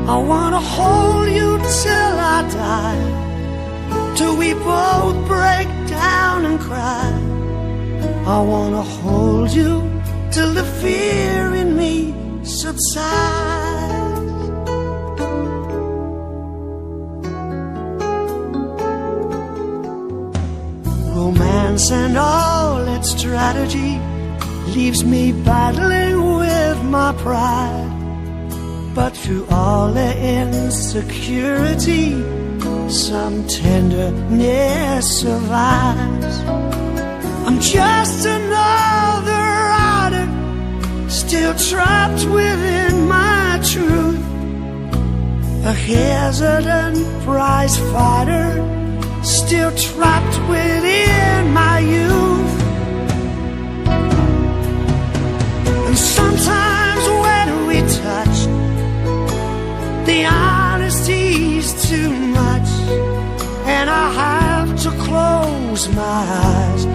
I wanna hold you till I die, till we both break down and cry. I wanna hold you till the fear in me subsides. Romance and all its strategy leaves me battling with my pride. But through all the insecurity, some tenderness survives. I'm just another rider, still trapped within my truth, a hesitant prize fighter, still trapped within my youth. And sometimes when we touch, the honesty's too much, and I have to close my eyes